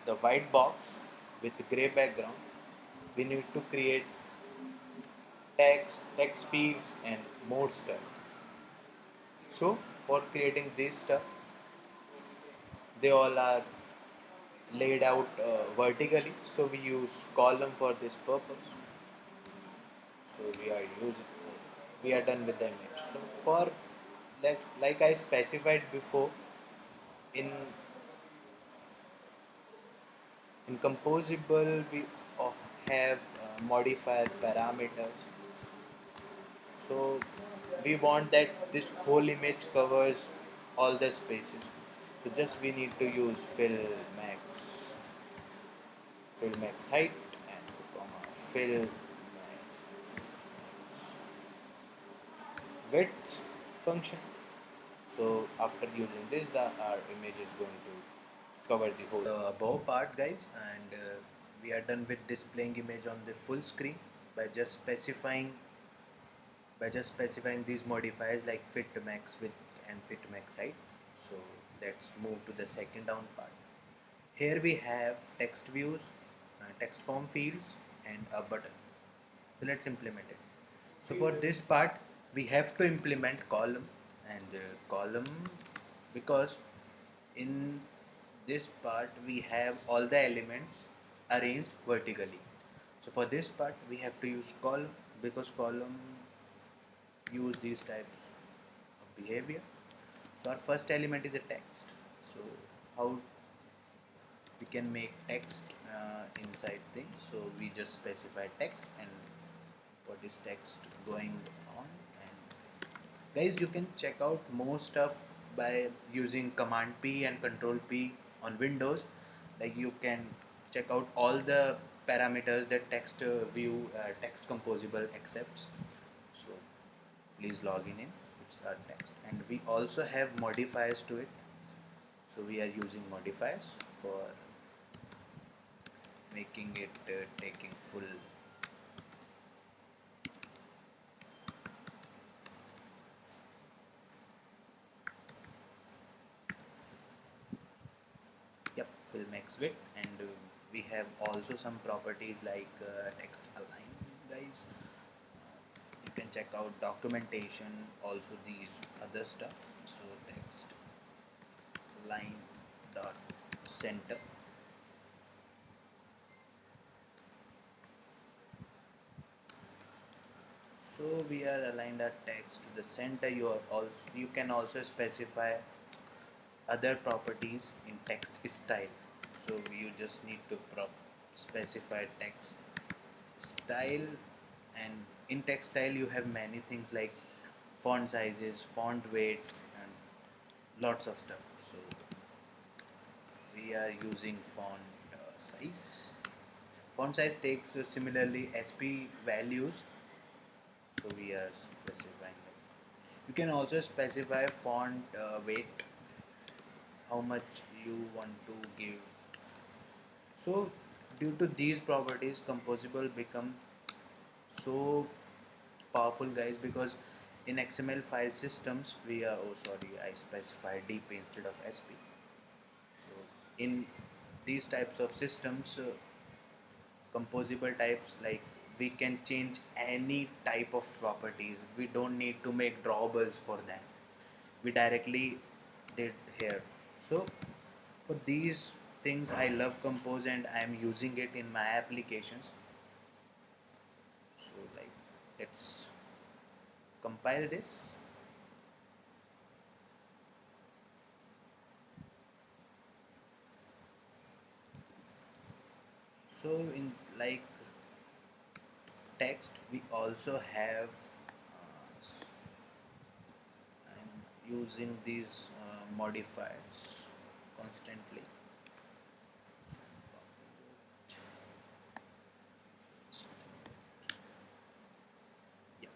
the white box with gray background, we need to create text fields, and more stuff. So for creating this stuff, they all are laid out vertically. So we use column for this purpose. So we are done with the image. So for like I specified before, in in composable we have modifier parameters. So we want that this whole image covers all the spaces. So just we need to use fill max height and comma fill max width function. So after using this, our image is going to cover the whole above part, guys, and we are done with displaying image on the full screen by just specifying these modifiers like fit max width and fit max height. So let's move to the second down part. Here we have text views, text form fields, and a button. So let's implement it. So for this part, we have to implement column and column, because in this part we have all the elements arranged vertically. So for this part, we have to use column because column use these types of behavior. So our first element is a text. So how we can make text inside things? So we just specify text and what is text going on. And guys, you can check out more stuff by using command P and control P on Windows. Like you can check out all the parameters that text view text composable accepts. So please log in. It's our text, and we also have modifiers to it. So we are using modifiers for making it taking full. Yep, fill max width, and we have also some properties like text align, guys. You can check out documentation, also these other stuff. So text line dot center. So we are aligned our text to the center. You can also specify other properties in text style. So you just need to specify text style, and in text style you have many things like font sizes, font weight, and lots of stuff. So we are using size. Font size takes similarly SP values, so we are specifying that. You can also specify font weight, how much you want to give. So due to these properties, composable become so powerful, guys, because in XML file systems we are, oh sorry, I specified DP instead of SP. So in these types of systems, composable types, like we can change any type of properties. We don't need to make drawables for that. We directly did here. So for these things, I love compose and I am using it in my applications. So like, let's compile this. So in like text, we also have I'm using these modifiers constantly. Yeah.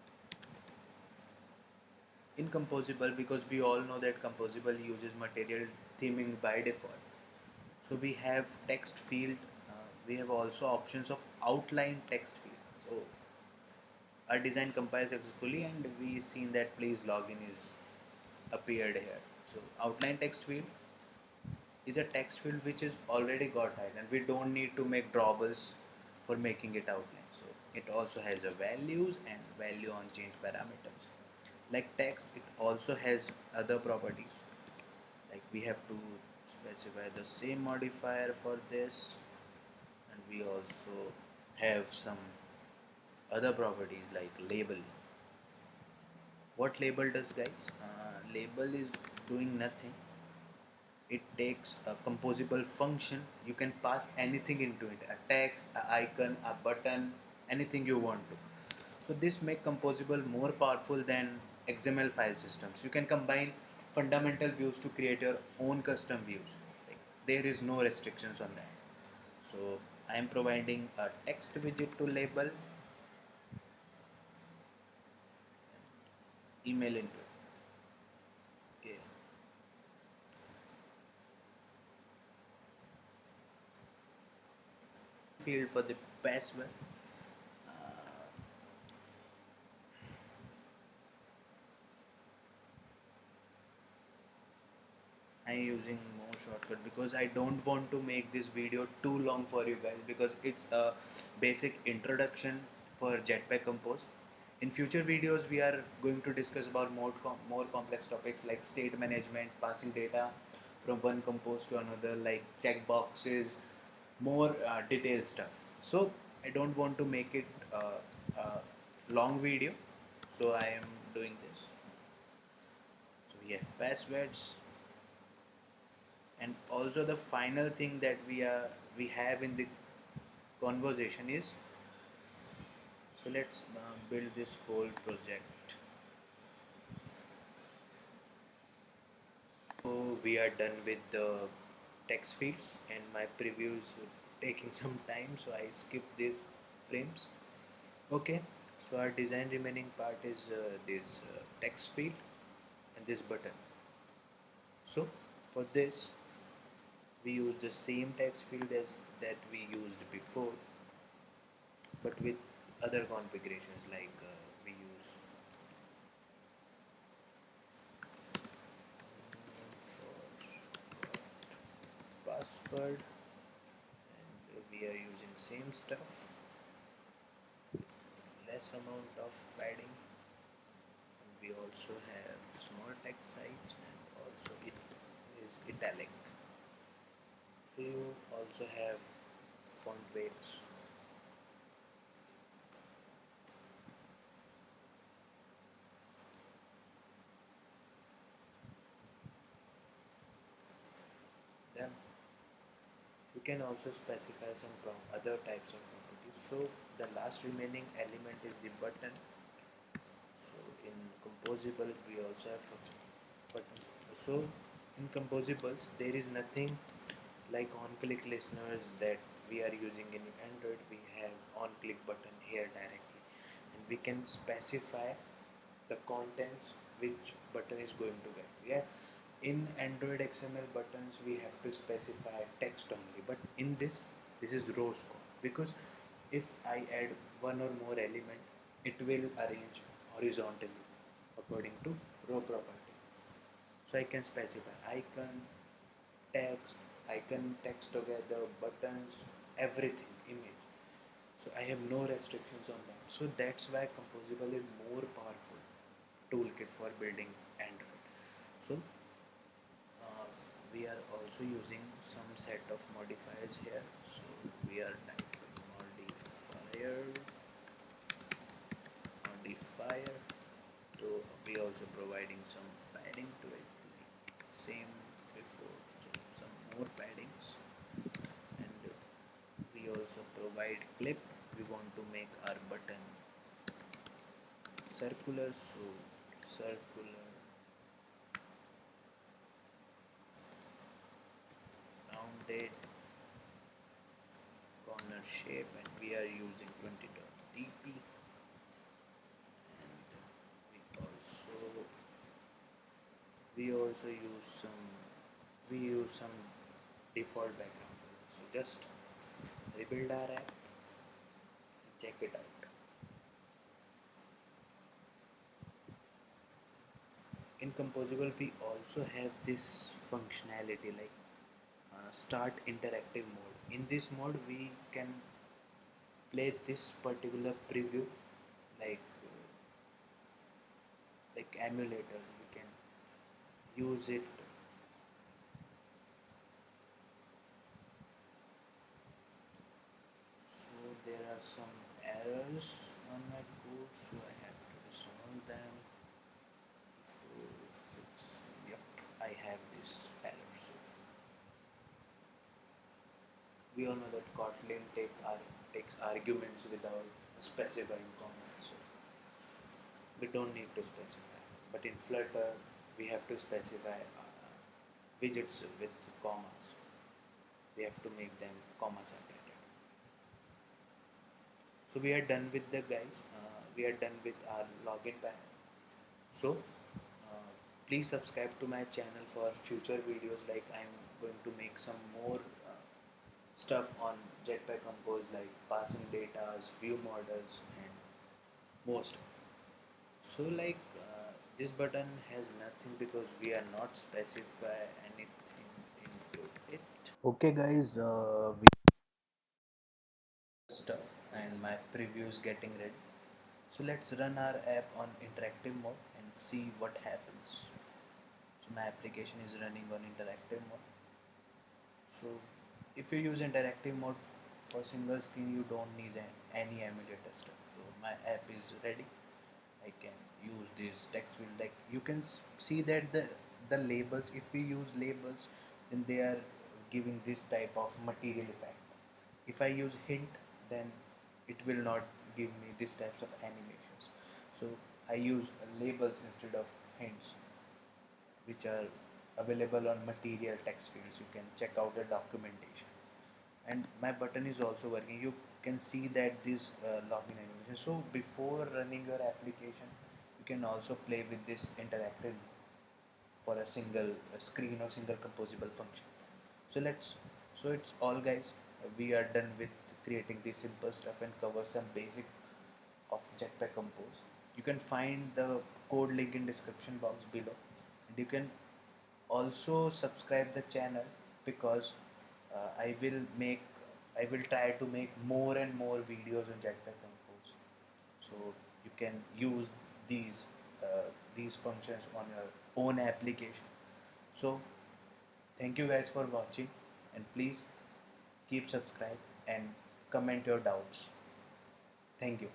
In composable, because we all know that composable uses material theming by default. So we have text field. We have also options of outline text field. So our design compiled successfully, and we seen that please login is appeared here. So outline text field, is a text field which is already got height, and we don't need to make drawbles for making it outline. So it also has a values and value on change parameters. Like text, it also has other properties. Like we have to specify the same modifier for this, and we also have some other properties like label. What label does, guys? Label is doing nothing. It takes a composable function. You can pass anything into it, a text, a icon, a button, anything you want to. So this make composable more powerful than XML file systems. You can combine fundamental views to create your own custom views. Like, there is no restrictions on that. So I am providing a text widget to label, email into it. Okay. Field for the password. I'm using more shortcut because I don't want to make this video too long for you guys, because it's a basic introduction for Jetpack Compose. In future videos, we are going to discuss about more complex topics like state management, passing data from one compose to another, like checkboxes, more detailed stuff. So I don't want to make it a long video, so I am doing this. So we have passwords, and also the final thing that we have in the conversation is, so let's build this whole project. So we are done with the text fields, and my preview is taking some time, so I skip these frames. Okay, so our design remaining part is this text field and this button. So for this, we use the same text field as that we used before, but with other configurations. Like we use password, and we are using same stuff, less amount of padding, and we also have small text size, and also it is italic. So you also have font weights. Then you can also specify some other types of properties. So the last remaining element is the button. So in composable we also have function buttons. So in composables there is nothing like on-click listeners that we are using in Android. We have on-click button here directly, and we can specify the contents which button is going to get. Yeah, in Android XML buttons we have to specify text only, but in this is rows code, because if I add one or more element, it will arrange horizontally according to row property. So I can specify icon, text, icon, text together, buttons, everything, image. So I have no restrictions on that. So that's why Composable is more powerful toolkit for building Android. So we are also using some set of modifiers here. So we are typing modifier. So we also providing some padding to it, like same before. So some more paddings, and we also provide clip. We want to make our button circular, so circular, rounded, corner shape, and we are using 20.dp, and we also use some default background color. So just rebuild our app and check it out. In Composable we also have this functionality like start interactive mode. In this mode we can play this particular preview like emulators. We can use it. So there are some errors on my code, so I have to resolve them. So yep, I have this error. So we all know that Kotlin takes arguments without specifying commas. So we don't need to specify. But in Flutter, we have to specify widgets with commas. We have to make them comma separated. So we are done with the guys. We are done with our login panel. So please subscribe to my channel for future videos. Like I'm going to make some more stuff on Jetpack Compose, like passing data, view models, and more stuff. So like this button has nothing because we are not specify anything into it. Okay guys, we stuff and my preview is getting ready. So let's run our app on interactive mode and see what happens. So my application is running on interactive mode. So if you use interactive mode for single screen, you don't need any emulator stuff. So my app is ready. I can use this text field. Like you can see that the labels, if we use labels, then they are giving this type of material effect. If I use hint, then it will not give me this types of animations. So I use labels instead of hints, which are available on material text fields. You can check out the documentation. And my button is also working. You can see that this login animation. So before running your application, you can also play with this interactive for a single screen or single composable function. So it's all guys. We are done with creating this simple stuff and cover some basic of Jetpack Compose. You can find the code link in description box below, and you can also subscribe the channel because I will try to make more and more videos on Jetpack Compose, so you can use these these functions on your own application. So thank you guys for watching, and please keep subscribe and comment your doubts. Thank you.